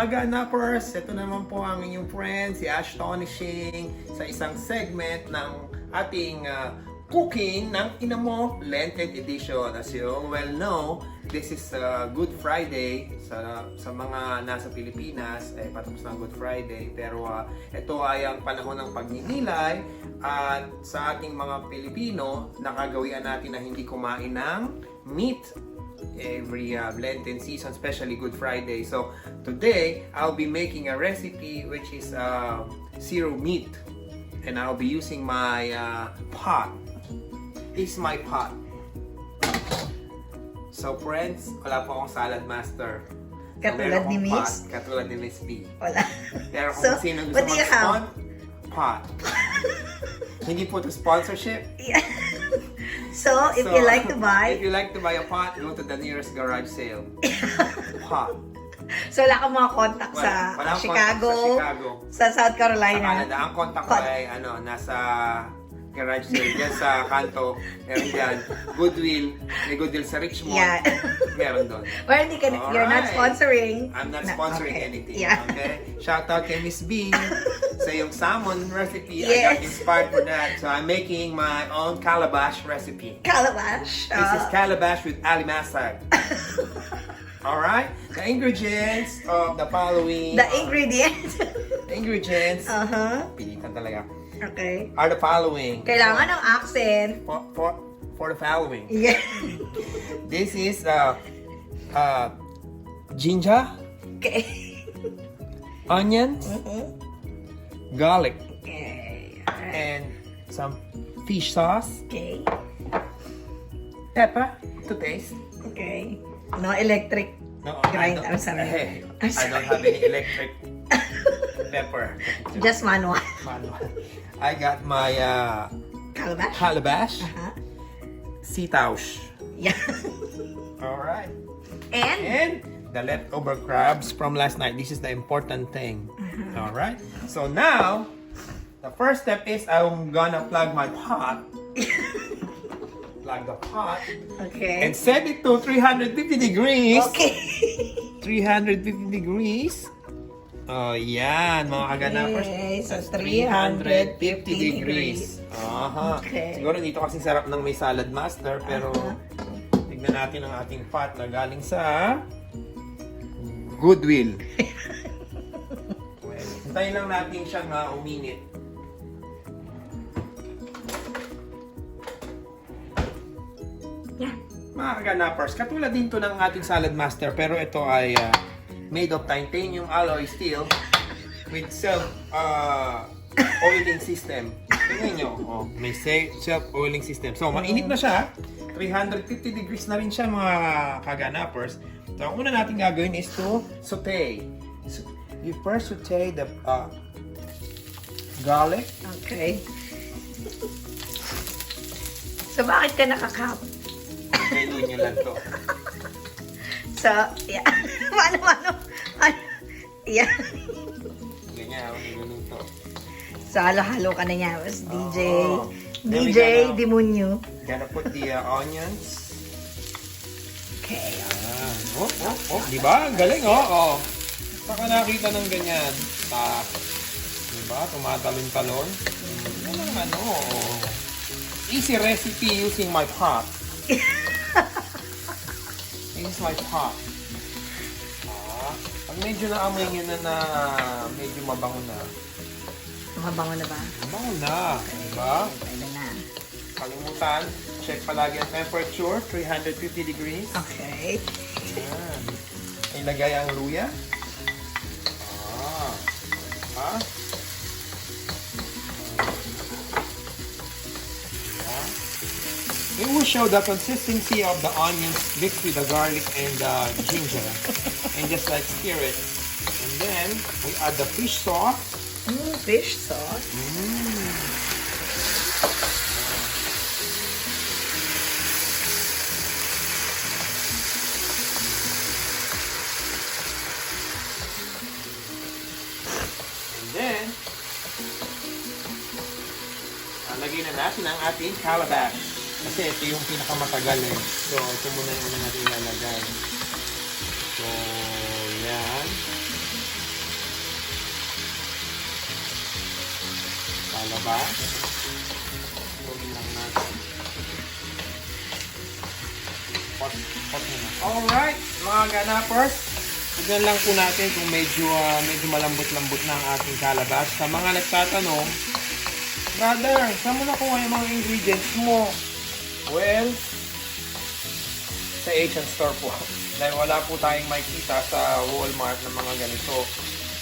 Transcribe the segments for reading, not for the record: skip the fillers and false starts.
kaganapers, ito naman po ang inyong friend, si Ashton Ishing, sa isang segment ng ating cooking ng Inamo Lenten Edition. As you well know, this is Good Friday sa mga nasa Pilipinas, patapos ng Good Friday. Pero ito ay ang panahon ng pagninilay at sa ating mga Pilipino, nakagawian natin na hindi kumain ng meat every Lenten season, especially Good Friday. So today I'll be making a recipe which is zero meat, and I'll be using my pot. This is my pot. So friends, wala po akong salad master. Katulad ni Miss? Katulad ni Miss B. Wala. Pero kung sino gusto mag-sponsor, pot. Hindi po to sponsorship. Yeah. So, if you like to buy... If you like to buy a pot, go to the nearest garage sale. Pot. So, wala kang mga contact sa Chicago, sa South Carolina. Sa Canada. Ang contact ko ay nasa garage sale dyan sa kanto. Meron dyan. Goodwill. May Goodwill sa Richmond. Yeah. Meron doon. Well, you're not sponsoring. I'm not sponsoring anything. Yeah. Okay? Shout out kay Miss B. So yung salmon recipe, I got inspired for that. So I'm making my own calabash recipe. Calabash? This is calabash with alimasag. Alright? The ingredients of the following... The ingredients? The ingredients, pilitan talaga, okay, are the following. Kailangan ng accent. For the following. Yeah. This is ginger, Okay. onions, garlic, Okay. and some fish sauce, Okay. pepper to taste. Okay. No electric No, grind. I I'm sorry. I don't have any electric pepper. Just manual. Manual. I got my Calabash? calabash, Sitaw. Yeah. Alright. And? And the leftover crabs from last night. This is the important thing. Alright. So now, the first step is I'm gonna plug my pot. Plug the pot. Okay. And set it to 350 degrees. Okay. 350 degrees. Oh, yan, mga kaganapers. Okay, so That's 350 degrees. Okay. Siguro dito kasi sarap ng may salad master, pero tignan natin ang ating pot na galing sa Goodwill. Well, hintayin lang natin siyang uminit. Yeah. Mga kaganapers, katulad din to ng ating salad master, pero ito ay made of titanium alloy steel with self-oiling system. Tingnan nyo, may self-oiling system. So, mainit na siya. 350 degrees na rin siya, mga kaganapers. So, ang una natin gagawin is to saute. So, you first saute the garlic. Okay. So, bakit ka nakakap? Kailuin nyo lang to. So, yeah. Mano. Yeah. Ganyan, ganun to. So, halo-halo ka na niya. Was DJ. Then DJ Demonyo. Gonna put the onions. Okay. Diba? Ang galing, Saka nakita ng ganyan. Diba? Tumatalon-talon. Yan ang easy recipe using my pot. This is my pot. Pag medyo naamoy nyo na medyo mabango na. Mabango na ba? Mabango na. Diba? Pwede na. Kalimutan, check palagi ang temperature, 350 degrees. Okay. Ayan. Ilagay ang luya. It will show the consistency of the onions mixed with the garlic and the ginger. And just like stir it. And then, we add the fish sauce. Fish sauce. And then, lagyan na natin ang ating calabash. Kasi ito yung pinakamatagal So, ito muna yung una natin ilalagay. So, yan. Diba? Tuloy lang natin. Pot muna. Alright, mga ganapers. Tignan lang po natin kung medyo malambot-lambot na ang ating kalabas. Sa mga nagtatanong, brother, saan mo nakuha yung mga ingredients mo? Well, sa Asian store po. Dahil wala po tayong makikita sa Walmart ng mga ganito.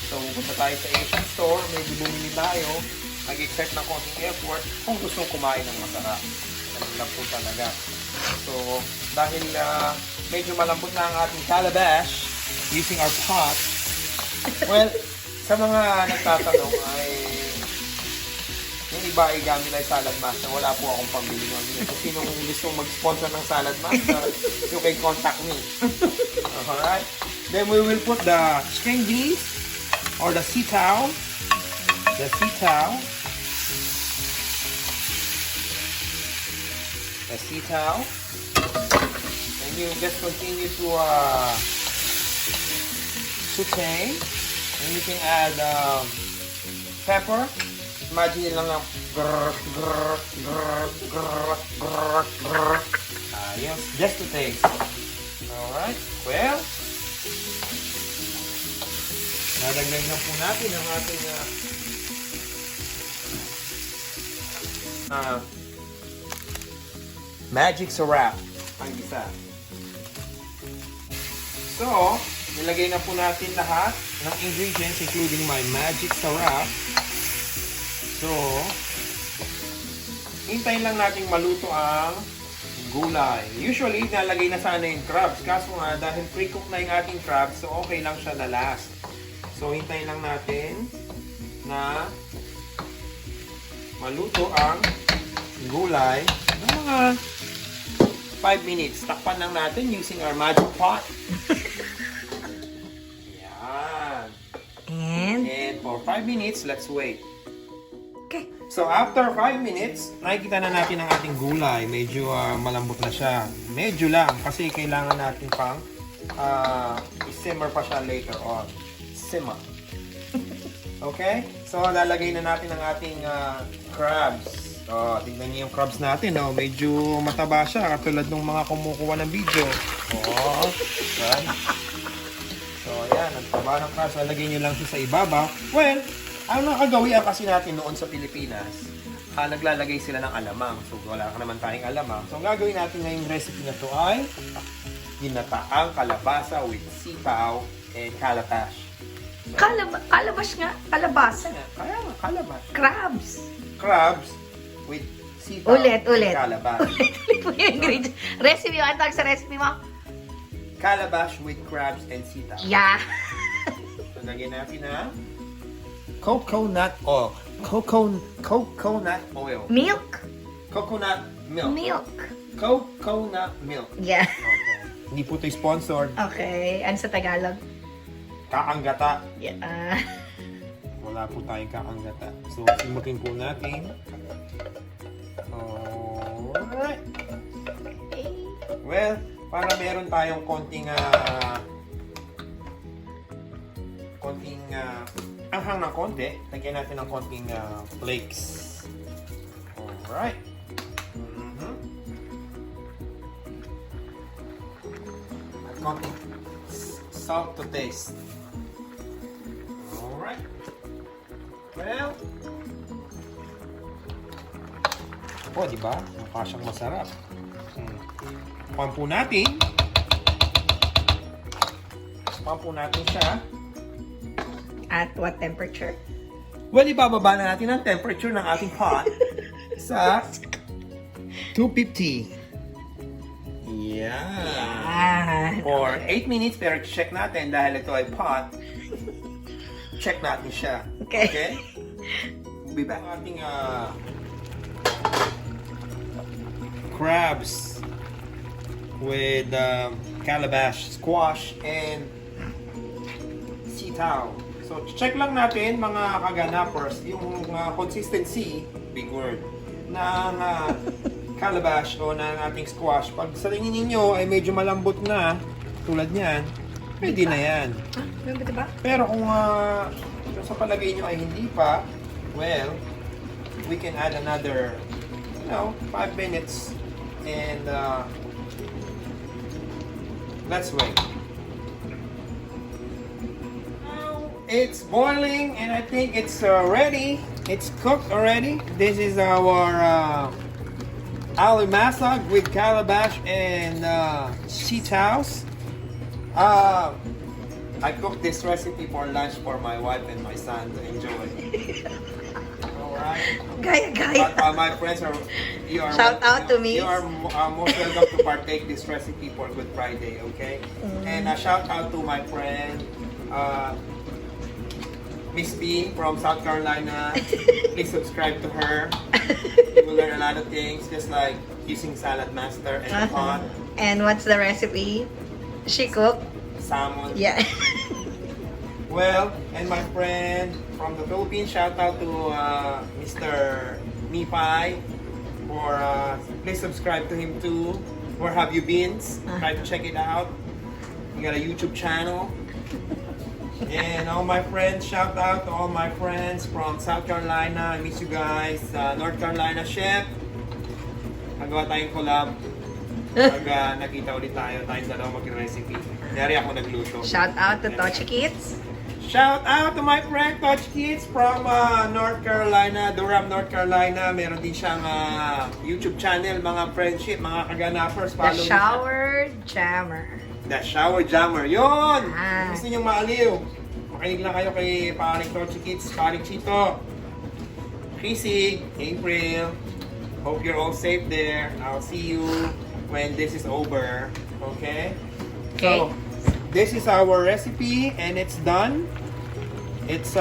So, punta tayo sa Asian store, medyo bumili tayo, nag-exert ng konting effort kung gusto kumain ng masarap. Ganun lang po talaga. So, dahil medyo malambot na ang ating calabash, using our pot, well, sa mga nagtatanong ay yung iba ay gamit ay salad master. Wala po akong pambili ng ganyan. Kung sinong gustong mag-sponsor ng salad master, you can contact me. Alright? Then we will put the string beans or the sitaw. The sitaw. The sitaw. And you just continue to saute. And you can add pepper. Imagine lang ng grrr, grrr, grrr, grrr, grrr, grrr. Yes, just to taste. Alright, well, nadagdag na po natin ang ating magic syrup. Ang isa. So, nilagay na po natin lahat ng ingredients including my magic syrup. So, hintayin lang natin maluto ang gulay. Usually, nalagay na sana yung crabs. Kaso nga, dahil pre-cook na yung ating crabs, so okay lang siya na last. So, hintayin lang natin na maluto ang gulay ng mga 5 minutes. Takpan lang natin using our magic pot. Yan. And for 5 minutes, let's wait. Okay. So, after 5 minutes, nakikita na natin ang ating gulay. Medyo malambot na siya. Medyo lang, kasi kailangan natin pang i-simmer pa siya later on. Simmer. Okay? So, lalagay na natin ang ating crabs. So, tignan niyo yung crabs natin. Oh. Medyo mataba siya, katulad ng mga kumukuha ng video. Oh, yan. So, ayan. Ang taba ng crabs. Lalagay niyo lang siya sa ibaba. Well, ang nakagawian kasi natin noon sa Pilipinas, naglalagay sila ng alamang. So, wala ka naman tayong alamang. So, ang gagawin natin ngayong recipe na to ay ginataang kalabasa with sitaw and calabash. So, Calabash nga. Kalabasa. Kaya nga, calabash. Crabs. Crabs with sitaw Ulit. and calabash. Ulit mo yung ingredient. Recipe mo. Ang tawag sa recipe mo? Calabash with crabs and sitaw. Yeah. So, lagyan natin na coconut oil. Coconut oil. Milk. Coconut milk. Milk. Coconut milk. Yeah. Okay. Hindi po ito sponsored. Okay. Ano sa Tagalog? Kaanggata. Yeah. Wala po tayong kaanggata. So, simutin po natin. Alright. Well, para meron tayong konting anghang ng konti, lagyan natin ng konting flakes. Alright. At konting salt to taste. Alright. Well, diba? Mukha siyang masarap. Paan po natin siya. At what temperature? Well, ibababa na natin ang temperature ng ating pot sa 250. Yeah. For 8 minutes, pero check natin dahil ito ay pot. Check natin siya. Okay. Be back. Ang ating crabs with calabash, squash, and sitaw. So, check lang natin mga kaganapers yung consistency, big word, ng calabash o ng ating squash. Pag sa tingin ninyo ay medyo malambot na, tulad niyan, pwede na yan. Diba? Pero kung sa palagay nyo ay hindi pa, well, we can add another, 5 minutes, and let's wait. Now it's boiling, and I think it's ready. It's cooked already. This is our alimasag with calabash and sitaw. I cooked this recipe for lunch for my wife and my son to enjoy. Alright? Gaya. But my friends you are Shout out to me. You are most welcome to partake this recipe for Good Friday, okay? And shout out to my friend, Miss B from South Carolina. Please subscribe to her. You will learn a lot of things, just like using Salad Master and the pot. And what's the recipe? She cooked? Salmon. Yeah. Well, and my friend from the Philippines, shout out to Mr. Mipay for please subscribe to him too. Where have you been? Try to check it out. We got a YouTube channel. And all my friends, shout out to all my friends from South Carolina. I miss you guys. North Carolina chef. Nagawa tayong collab. Pag nakita ulit tayong dalawa mag-recipe. Dari ako nagluto. Shout out to Tochi Kids. Shout out to my friend Touch Kids from North Carolina, Durham, North Carolina. Meron din siyang YouTube channel, mga friendship, mga kaganapers. The Shower Jammer. The Shower Jammer. Yun! Ah. Gusto nyo maaliw. Makinig lang kayo kay paring Touch Kids, paring Chito, Chrissy, April. Hope you're all safe there. I'll see you when this is over. Okay? Okay. So, this is our recipe and it's done. It's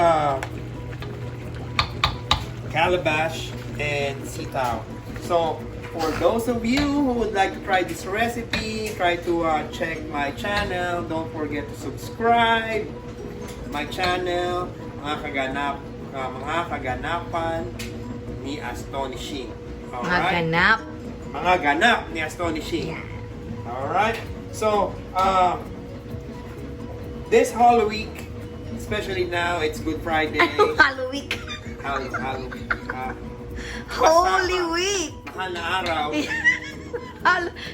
calabash and sitaw. So for those of you who would like to try this recipe, try to check my channel. Don't forget to subscribe my channel. Mga kaganapan ni Ashton Ishing. Mga ganap. Mga ganap ni Ashton Ishing. Yeah. Alright. So, this whole week, especially now, it's Good Friday. Halo week. Halo week. Holy week. Mahal na araw.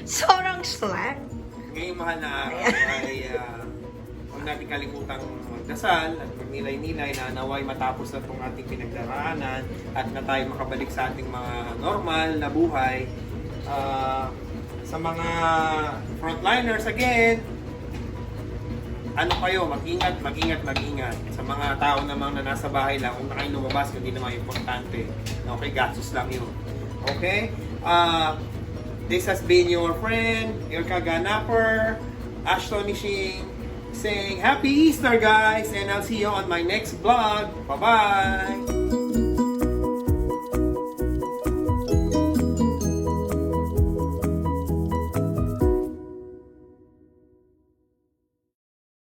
Sobrang slang. Ngayong mahal na araw ay huwag natin kalimutang magdasal at magnilay-nilay na naway matapos na itong ating pinagdaraanan at na tayo makabalik sa ating mga normal na buhay. Sa mga frontliners again, ano kayo, mag-ingat. Sa mga tao namang na nasa bahay lang, kung na kayo lumabas, hindi naman importante. Okay, gastos lang yun. Okay? This has been your friend, your kaganapper, Ashton Ishing, saying Happy Easter guys, and I'll see you on my next vlog. Bye-bye!